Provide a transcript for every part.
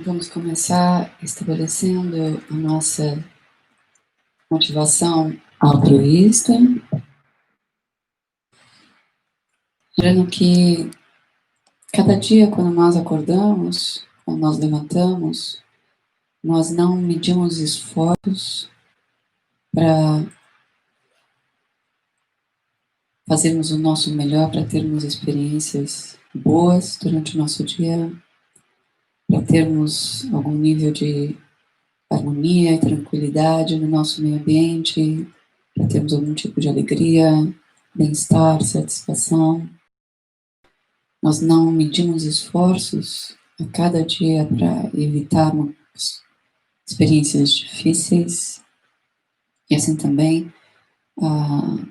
Vamos começar estabelecendo a nossa motivação altruísta, lembrando que cada dia, quando nós acordamos, quando nós levantamos, nós não medimos esforços para fazermos o nosso melhor, para termos experiências boas durante o nosso dia, para termos algum nível de harmonia e tranquilidade no nosso meio ambiente, para termos algum tipo de alegria, bem-estar, satisfação. Nós não medimos esforços a cada dia para evitarmos experiências difíceis e assim também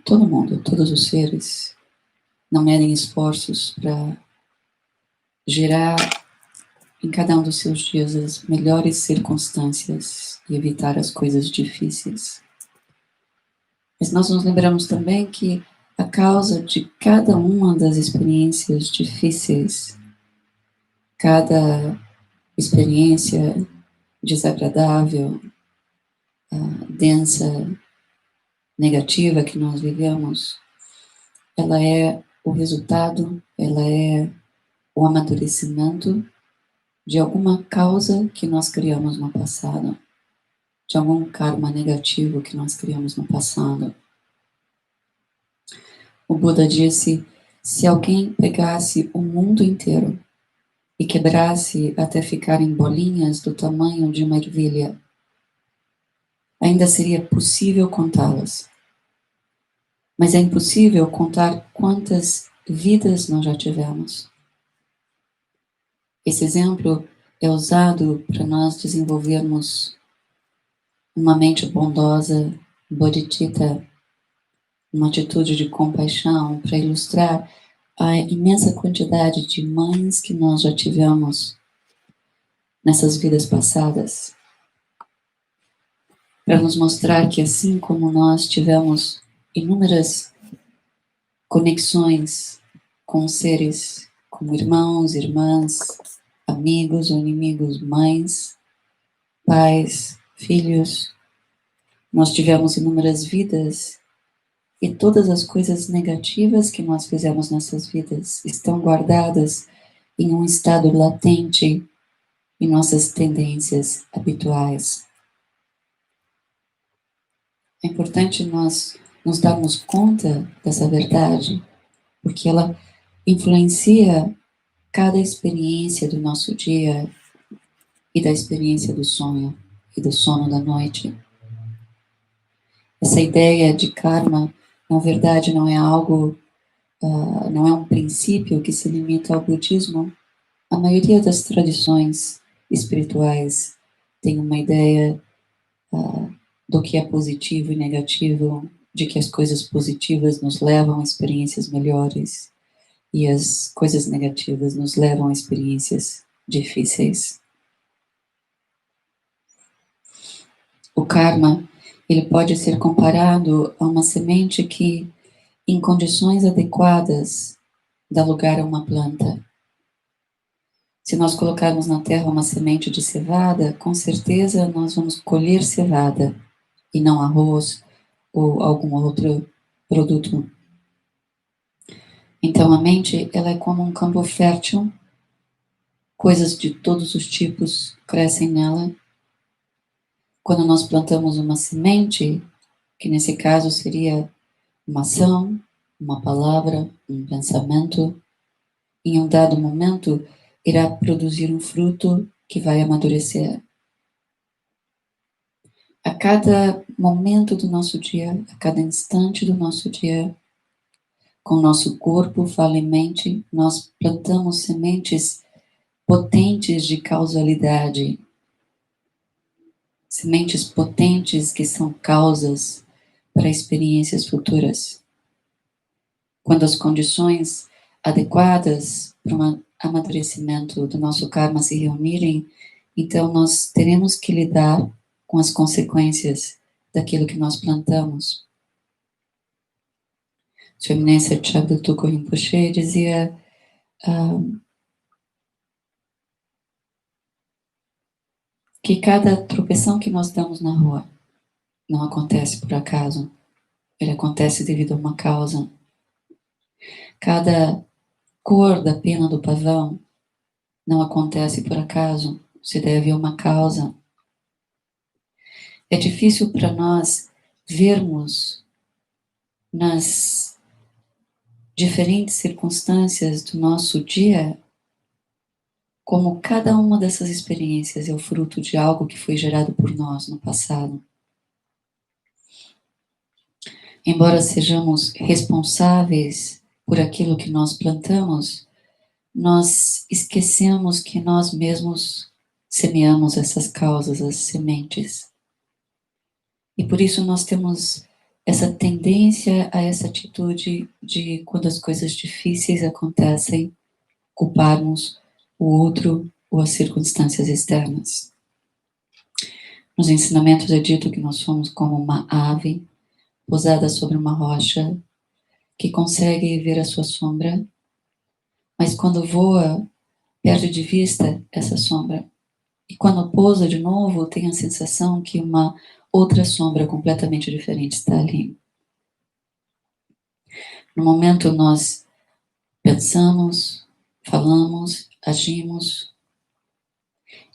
todo mundo, todos os seres não medem esforços para gerar em cada um dos seus dias as melhores circunstâncias e evitar as coisas difíceis. Mas nós nos lembramos também que a causa de cada uma das experiências difíceis, cada experiência desagradável, densa, negativa que nós vivemos, ela é o resultado, ela é o amadurecimento de alguma causa que nós criamos no passado, de algum karma negativo que nós criamos no passado. O Buda disse: se alguém pegasse o mundo inteiro e quebrasse até ficar em bolinhas do tamanho de uma ervilha, ainda seria possível contá-las. Mas é impossível contar quantas vidas nós já tivemos. Esse exemplo é usado para nós desenvolvermos uma mente bondosa, bodhicitta, uma atitude de compaixão, para ilustrar a imensa quantidade de mães que nós já tivemos nessas vidas passadas, para nos mostrar que assim como nós tivemos inúmeras conexões com seres como irmãos, irmãs, amigos ou inimigos, mães, pais, filhos, nós tivemos inúmeras vidas e todas as coisas negativas que nós fizemos nessas vidas estão guardadas em um estado latente em nossas tendências habituais. É importante nós nos darmos conta dessa verdade, porque ela influencia cada experiência do nosso dia e da experiência do sonho e do sono da noite. Essa ideia de karma, na verdade, não é algo, não é um princípio que se limita ao budismo. A maioria das tradições espirituais tem uma ideia do que é positivo e negativo, de que as coisas positivas nos levam a experiências melhores e as coisas negativas nos levam a experiências difíceis. O karma, ele pode ser comparado a uma semente que, em condições adequadas, dá lugar a uma planta. Se nós colocarmos na terra uma semente de cevada, com certeza nós vamos colher cevada e não arroz ou algum outro produto. Então a mente, ela é como um campo fértil, coisas de todos os tipos crescem nela. Quando nós plantamos uma semente, que nesse caso seria uma ação, uma palavra, um pensamento, em um dado momento irá produzir um fruto que vai amadurecer. A cada momento do nosso dia, a cada instante do nosso dia, com o nosso corpo, fala e mente, nós plantamos sementes potentes de causalidade, sementes potentes que são causas para experiências futuras. Quando as condições adequadas para um amadurecimento do nosso karma se reunirem, então nós teremos que lidar com as consequências daquilo que nós plantamos. Sua Eminência Chabdutuko Rinpoche dizia que cada tropeção que nós damos na rua não acontece por acaso, ele acontece devido a uma causa. Cada cor da pena do pavão não acontece por acaso, se deve a uma causa. É difícil para nós vermos nas diferentes circunstâncias do nosso dia como cada uma dessas experiências é o fruto de algo que foi gerado por nós no passado. Embora sejamos responsáveis por aquilo que nós plantamos, nós esquecemos que nós mesmos semeamos essas causas, as sementes. E por isso nós temos essa tendência a essa atitude de, quando as coisas difíceis acontecem, culparmos o outro ou as circunstâncias externas. Nos ensinamentos é dito que nós somos como uma ave pousada sobre uma rocha que consegue ver a sua sombra, mas quando voa, perde de vista essa sombra. E quando pousa de novo, tem a sensação que uma outra sombra completamente diferente está ali. No momento nós pensamos, falamos, agimos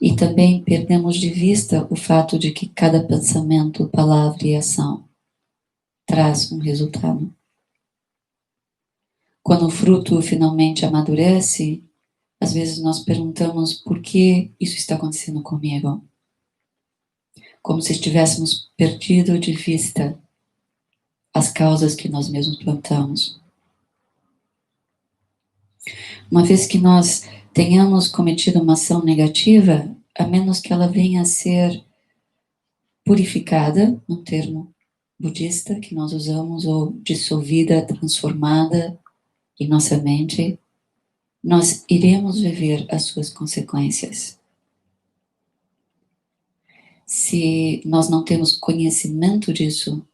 e também perdemos de vista o fato de que cada pensamento, palavra e ação traz um resultado. Quando o fruto finalmente amadurece, às vezes nós perguntamos por que isso está acontecendo comigo. Como se estivéssemos perdido de vista as causas que nós mesmos plantamos. Uma vez que nós tenhamos cometido uma ação negativa, a menos que ela venha a ser purificada, um termo budista que nós usamos, ou dissolvida, transformada em nossa mente, nós iremos viver as suas consequências. Se nós não temos conhecimento disso,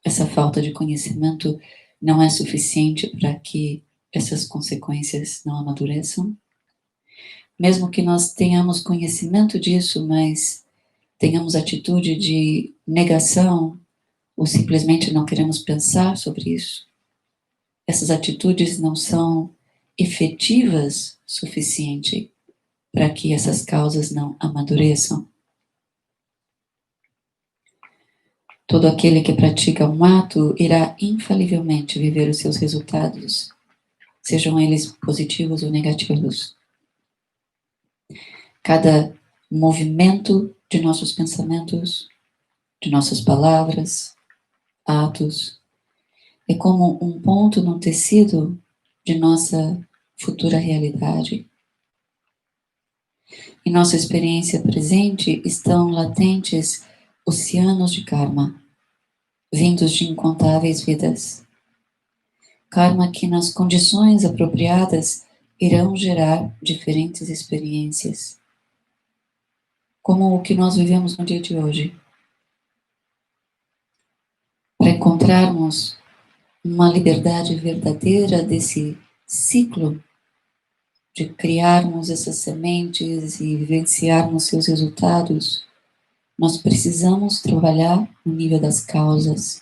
essa falta de conhecimento não é suficiente para que essas consequências não amadureçam. Mesmo que nós tenhamos conhecimento disso, mas tenhamos atitude de negação, ou simplesmente não queremos pensar sobre isso, essas atitudes não são efetivas suficiente para que essas causas não amadureçam. Todo aquele que pratica um ato irá infalivelmente viver os seus resultados, sejam eles positivos ou negativos. Cada movimento de nossos pensamentos, de nossas palavras, atos, é como um ponto no tecido de nossa futura realidade. Em nossa experiência presente estão latentes oceanos de karma, vindos de incontáveis vidas. Karma que nas condições apropriadas irão gerar diferentes experiências, como o que nós vivemos no dia de hoje. Para encontrarmos uma liberdade verdadeira desse ciclo de criarmos essas sementes e vivenciarmos seus resultados, nós precisamos trabalhar no nível das causas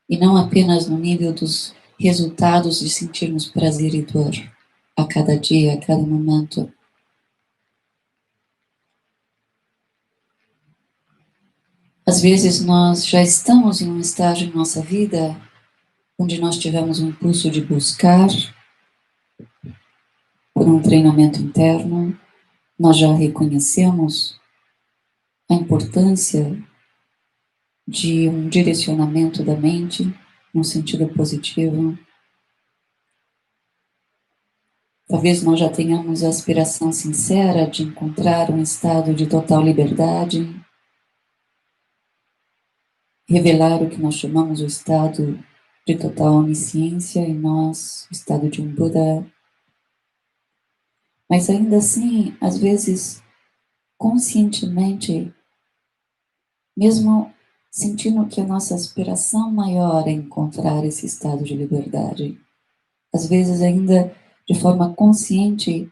e não apenas no nível dos resultados de sentirmos prazer e dor a cada dia, a cada momento. Às vezes nós já estamos em um estágio em nossa vida onde nós tivemos um impulso de buscar por um treinamento interno, nós já reconhecemos a importância de um direcionamento da mente no sentido positivo. Talvez nós já tenhamos a aspiração sincera de encontrar um estado de total liberdade, revelar o que nós chamamos o estado de total onisciência em nós, o estado de um Buda. Mas ainda assim, às vezes, conscientemente, mesmo sentindo que a nossa aspiração maior é encontrar esse estado de liberdade, às vezes ainda de forma consciente,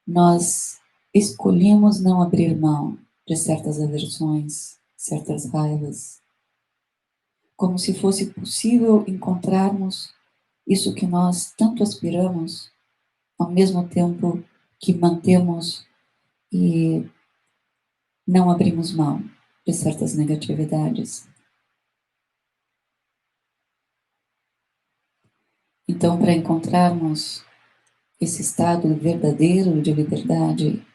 nós escolhemos não abrir mão de certas aversões, certas raivas, como se fosse possível encontrarmos isso que nós tanto aspiramos, ao mesmo tempo que mantemos e não abrimos mão de certas negatividades. Então, para encontrarmos esse estado verdadeiro de liberdade,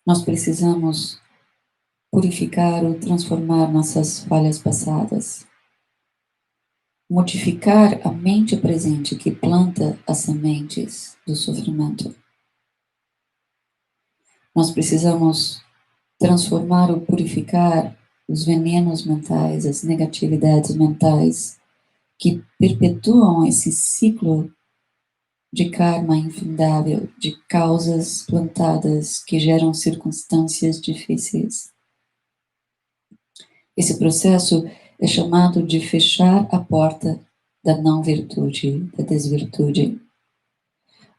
nós precisamos purificar ou transformar nossas falhas passadas, modificar a mente presente que planta as sementes do sofrimento. Nós precisamos transformar ou purificar os venenos mentais, as negatividades mentais que perpetuam esse ciclo de karma infindável, de causas plantadas que geram circunstâncias difíceis. Esse processo é chamado de fechar a porta da não-virtude, da desvirtude.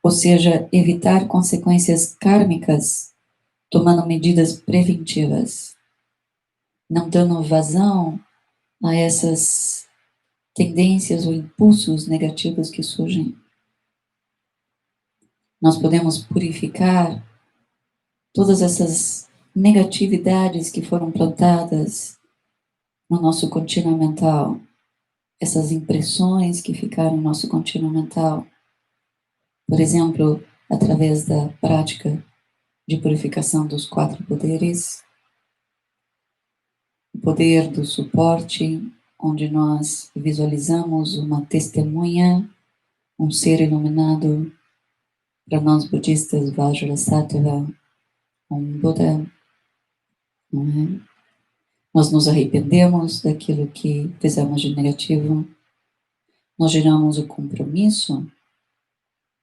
Ou seja, evitar consequências kármicas tomando medidas preventivas, não dando vazão a essas tendências ou impulsos negativos que surgem. Nós podemos purificar todas essas negatividades que foram plantadas no nosso contínuo mental, essas impressões que ficaram no nosso contínuo mental, por exemplo, através da prática de purificação dos 4 poderes, o poder do suporte, onde nós visualizamos uma testemunha, um ser iluminado, para nós budistas, Vajrasattva, um Buda, não é? Nós nos arrependemos daquilo que fizemos de negativo, nós geramos o compromisso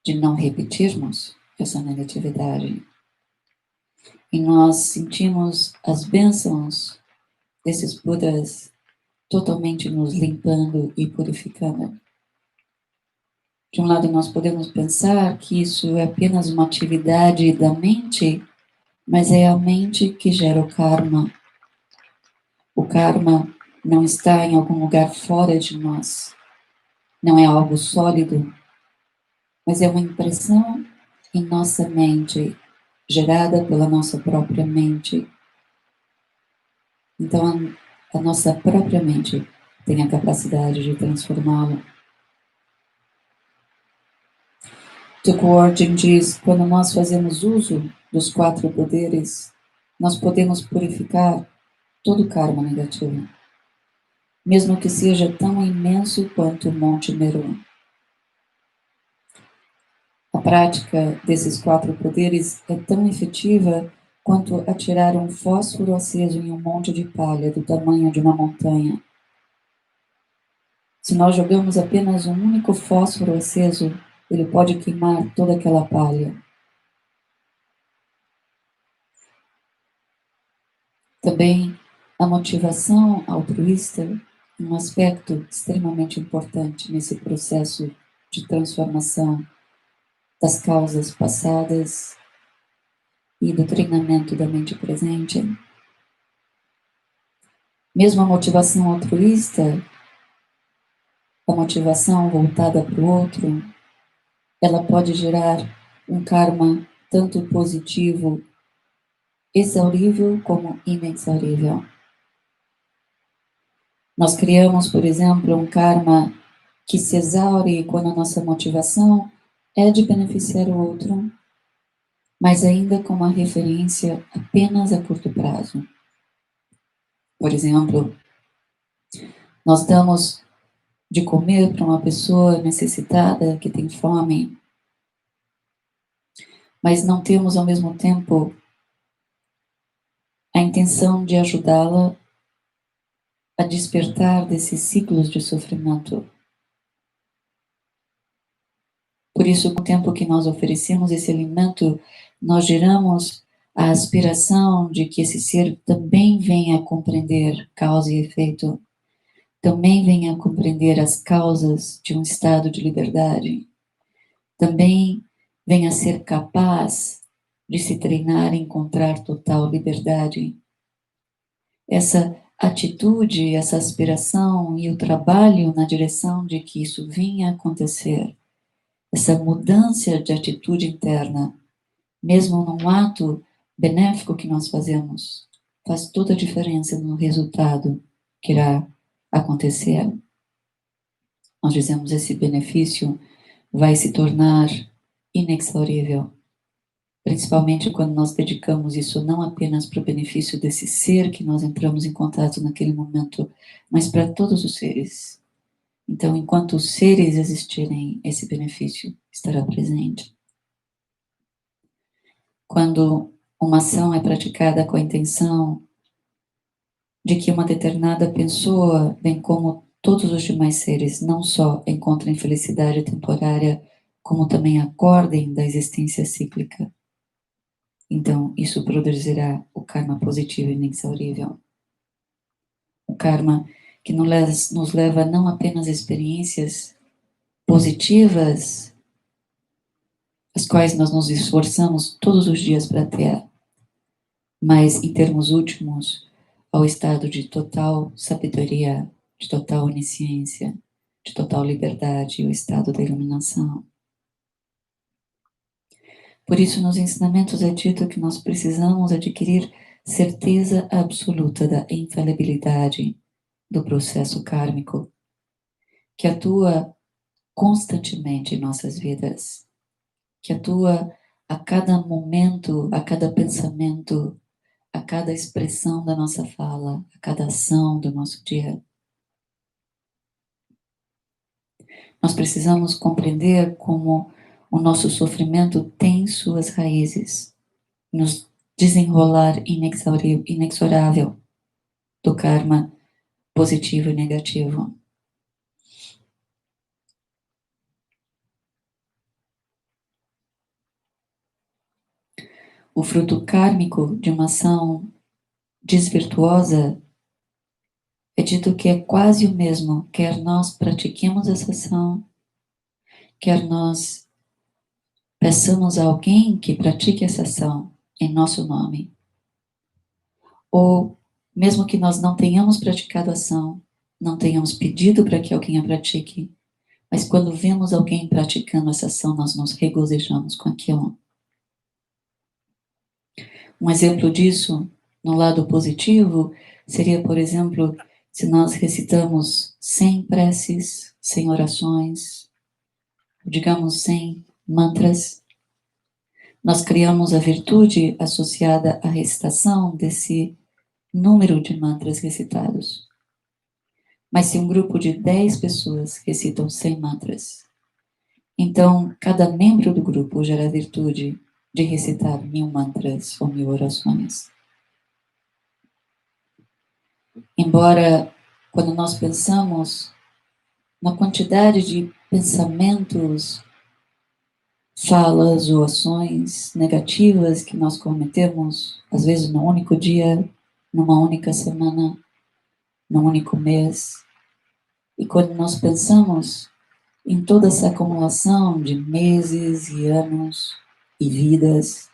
de não repetirmos essa negatividade. E nós sentimos as bênçãos desses Budas totalmente nos limpando e purificando. De um lado, nós podemos pensar que isso é apenas uma atividade da mente, mas é a mente que gera o karma. O karma não está em algum lugar fora de nós, não é algo sólido, mas é uma impressão em nossa mente, gerada pela nossa própria mente. Então, a nossa própria mente tem a capacidade de transformá-lo. Tukwurden diz, quando nós fazemos uso dos 4 poderes, nós podemos purificar todo o karma negativo, mesmo que seja tão imenso quanto o Monte Meru. A prática desses 4 poderes é tão efetiva quanto atirar um fósforo aceso em um monte de palha do tamanho de uma montanha. Se nós jogamos apenas um único fósforo aceso, ele pode queimar toda aquela palha. Também a motivação altruísta é um aspecto extremamente importante nesse processo de transformação das causas passadas e do treinamento da mente presente. Mesmo a motivação altruísta, a motivação voltada para o outro, ela pode gerar um karma tanto positivo, exaurível, como inexaurível. Nós criamos, por exemplo, um karma que se exaure quando a nossa motivação é de beneficiar o outro, mas ainda com uma referência apenas a curto prazo. Por exemplo, nós damos de comer para uma pessoa necessitada que tem fome, mas não temos ao mesmo tempo a intenção de ajudá-la a despertar desses ciclos de sofrimento. Por isso, com o tempo que nós oferecemos esse alimento, nós geramos a aspiração de que esse ser também venha a compreender causa e efeito, também venha a compreender as causas de um estado de liberdade, também venha a ser capaz de se treinar e encontrar total liberdade essa atitude, essa aspiração e o trabalho na direção de que isso vinha a acontecer, essa mudança de atitude interna, mesmo num ato benéfico que nós fazemos, faz toda a diferença no resultado que irá acontecer. Nós dizemos esse benefício vai se tornar inexaurível, principalmente quando nós dedicamos isso não apenas para o benefício desse ser que nós entramos em contato naquele momento, mas para todos os seres. Então, enquanto os seres existirem, esse benefício estará presente. Quando uma ação é praticada com a intenção de que uma determinada pessoa, bem como todos os demais seres, não só encontrem felicidade temporária, como também acordem da existência cíclica, então isso produzirá o karma positivo e inexaurível. O karma que nos leva não apenas a experiências positivas, as quais nós nos esforçamos todos os dias para ter, mas em termos últimos, ao estado de total sabedoria, de total onisciência, de total liberdade, o estado da iluminação. Por isso, nos ensinamentos é dito que nós precisamos adquirir certeza absoluta da infalibilidade do processo kármico, que atua constantemente em nossas vidas, que atua a cada momento, a cada pensamento, a cada expressão da nossa fala, a cada ação do nosso dia. Nós precisamos compreender como o nosso sofrimento tem suas raízes, nos desenrolar inexorável do karma positivo e negativo. O fruto kármico de uma ação desvirtuosa é dito que é quase o mesmo, quer nós pratiquemos essa ação, quer nós peçamos a alguém que pratique essa ação em nosso nome, ou mesmo que nós não tenhamos praticado a ação, não tenhamos pedido para que alguém a pratique, mas quando vemos alguém praticando essa ação, nós nos regozijamos com aquilo. Um exemplo disso, no lado positivo, seria, por exemplo, se nós recitamos 100 preces, 100 orações, digamos 100 mantras, nós criamos a virtude associada à recitação desse número de mantras recitados. Mas se um grupo de 10 pessoas recitam 100 mantras, então cada membro do grupo gera a virtude de recitar 1000 mantras ou 1000 orações. Embora, quando nós pensamos na quantidade de pensamentos, falas ou ações negativas que nós cometemos, às vezes num único dia, numa única semana, num único mês, e quando nós pensamos em toda essa acumulação de meses e anos e vidas,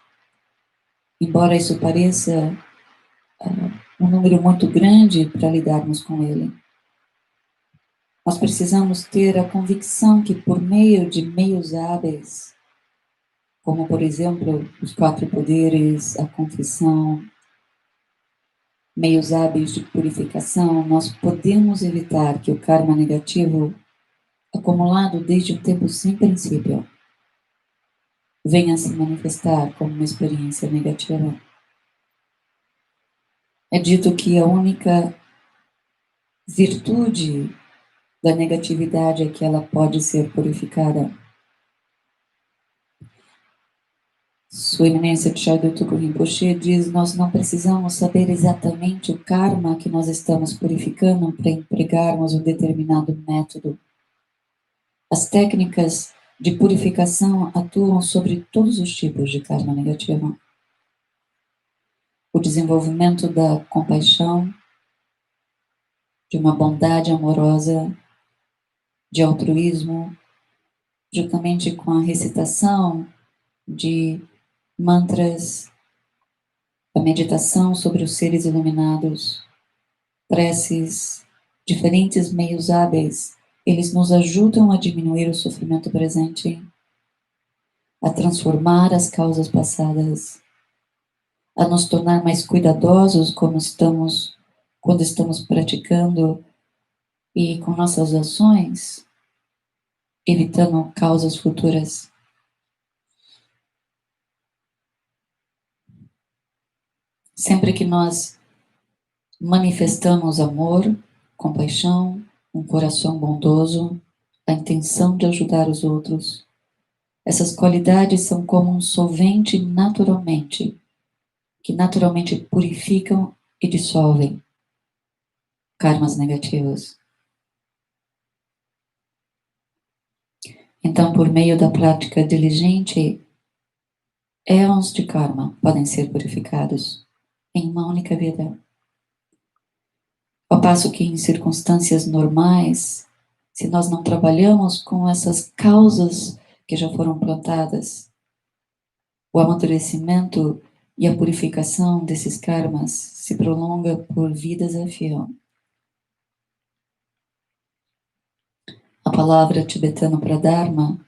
embora isso pareça um número muito grande para lidarmos com ele, nós precisamos ter a convicção que por meio de meios hábeis, como por exemplo os 4 poderes, a confissão, meios hábeis de purificação, nós podemos evitar que o karma negativo, acumulado desde um tempo sem princípio, venha a se manifestar como uma experiência negativa. É dito que a única virtude da negatividade é que ela pode ser purificada. Sua Eminência Tshayado Tulku Rinpoche diz: nós não precisamos saber exatamente o karma que nós estamos purificando para empregarmos um determinado método. As técnicas de purificação atuam sobre todos os tipos de karma negativo. O desenvolvimento da compaixão, de uma bondade amorosa, de altruísmo, juntamente com a recitação de mantras, a meditação sobre os seres iluminados, preces, diferentes meios hábeis, eles nos ajudam a diminuir o sofrimento presente, a transformar as causas passadas, a nos tornar mais cuidadosos quando estamos praticando e com nossas ações, evitando causas futuras. Sempre que nós manifestamos amor, compaixão, um coração bondoso, a intenção de ajudar os outros, essas qualidades são como um solvente que naturalmente purificam e dissolvem karmas negativos. Então, por meio da prática diligente, éons de karma podem ser purificados em uma única vida. Ao passo que em circunstâncias normais, se nós não trabalhamos com essas causas que já foram plantadas, o amadurecimento e a purificação desses karmas se prolonga por vidas a fio. A palavra tibetana para Dharma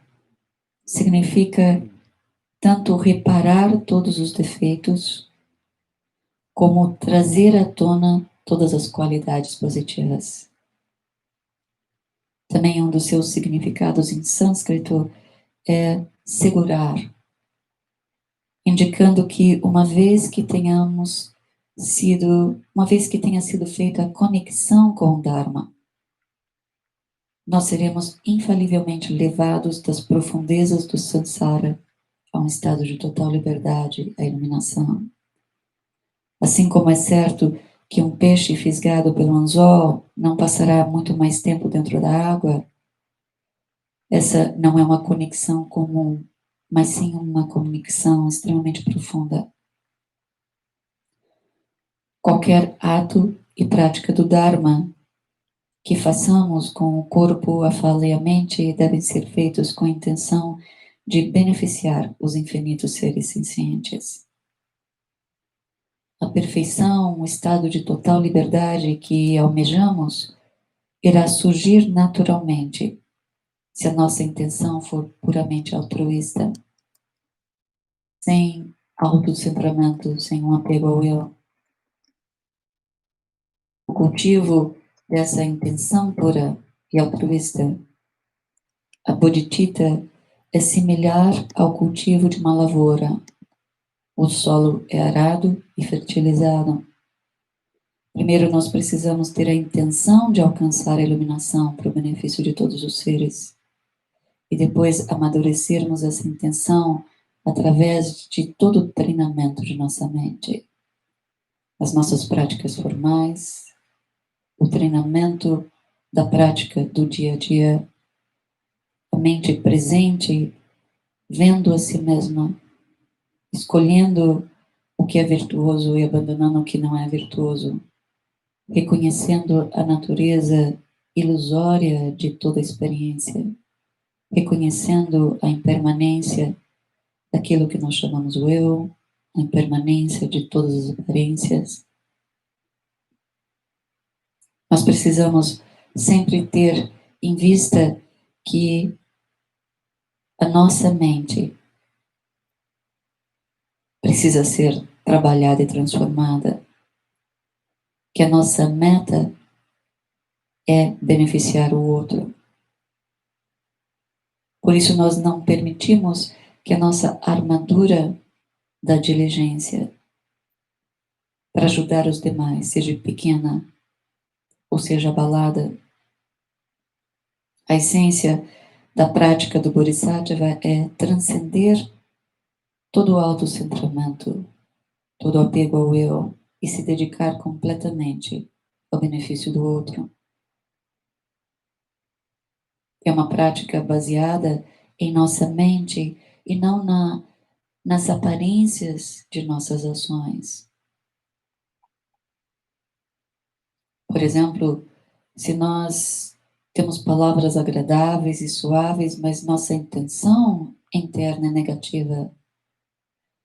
significa tanto reparar todos os defeitos, como trazer à tona todas as qualidades positivas. Também um dos seus significados em sânscrito é segurar, indicando que uma vez que tenha sido feita a conexão com o Dharma, nós seremos infalivelmente levados das profundezas do samsara a um estado de total liberdade, a iluminação. Assim como é certo que um peixe fisgado pelo anzol não passará muito mais tempo dentro da água, essa não é uma conexão comum, mas sim uma conexão extremamente profunda. Qualquer ato e prática do Dharma que façamos com o corpo, a fala e a mente devem ser feitos com a intenção de beneficiar os infinitos seres sencientes. A perfeição, o estado de total liberdade que almejamos, irá surgir naturalmente se a nossa intenção for puramente altruísta, sem autocentramento, sem um apego ao eu. O cultivo dessa intenção pura e altruísta, a bodhicitta, é similar ao cultivo de uma lavoura. O solo é arado e fertilizado. Primeiro, nós precisamos ter a intenção de alcançar a iluminação para o benefício de todos os seres. E depois amadurecermos essa intenção através de todo o treinamento de nossa mente. As nossas práticas formais, o treinamento da prática do dia a dia, a mente presente, vendo a si mesma, escolhendo o que é virtuoso e abandonando o que não é virtuoso, reconhecendo a natureza ilusória de toda a experiência, reconhecendo a impermanência daquilo que nós chamamos o eu, a impermanência de todas as aparências. Nós precisamos sempre ter em vista que a nossa mente precisa ser trabalhada e transformada, que a nossa meta é beneficiar o outro. Por isso nós não permitimos que a nossa armadura da diligência para ajudar os demais seja pequena ou seja abalada. A essência da prática do Bodhisattva é transcender todo o autocentramento, todo o apego ao eu e se dedicar completamente ao benefício do outro. É uma prática baseada em nossa mente e não nas aparências de nossas ações. Por exemplo, se nós temos palavras agradáveis e suaves, mas nossa intenção interna é negativa,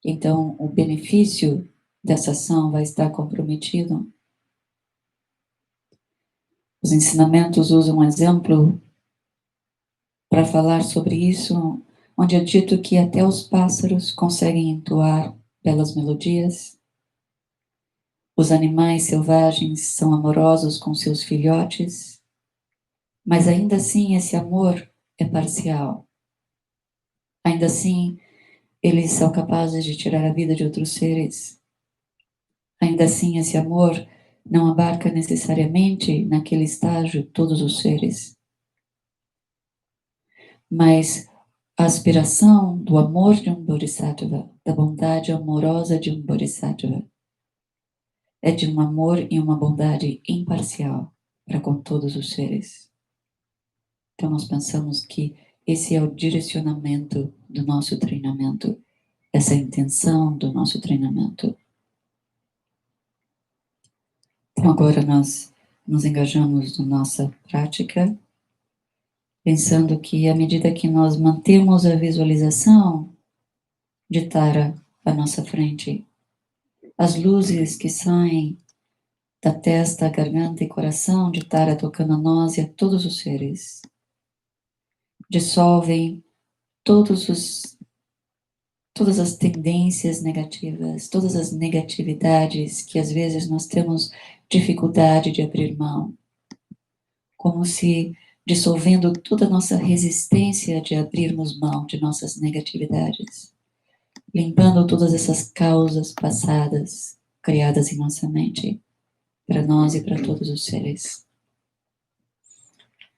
então o benefício dessa ação vai estar comprometido. Os ensinamentos usam um exemplo para falar sobre isso, onde é dito que até os pássaros conseguem entoar belas melodias. Os animais selvagens são amorosos com seus filhotes, mas ainda assim esse amor é parcial. Ainda assim, eles são capazes de tirar a vida de outros seres. Ainda assim, esse amor não abarca necessariamente naquele estágio todos os seres. Mas a aspiração do amor de um Bodhisattva, da bondade amorosa de um Bodhisattva, é de um amor e uma bondade imparcial para com todos os seres. Então nós pensamos que esse é o direcionamento do nosso treinamento, essa é a intenção do nosso treinamento. Então agora nós nos engajamos na nossa prática, pensando que à medida que nós mantemos a visualização de Tara à nossa frente, as luzes que saem da testa, garganta e coração de Tara tocando a nós e a todos os seres, dissolvem todas as tendências negativas, todas as negatividades que às vezes nós temos dificuldade de abrir mão, como se dissolvendo toda a nossa resistência de abrirmos mão de nossas negatividades, limpando todas essas causas passadas criadas em nossa mente, para nós e para todos os seres.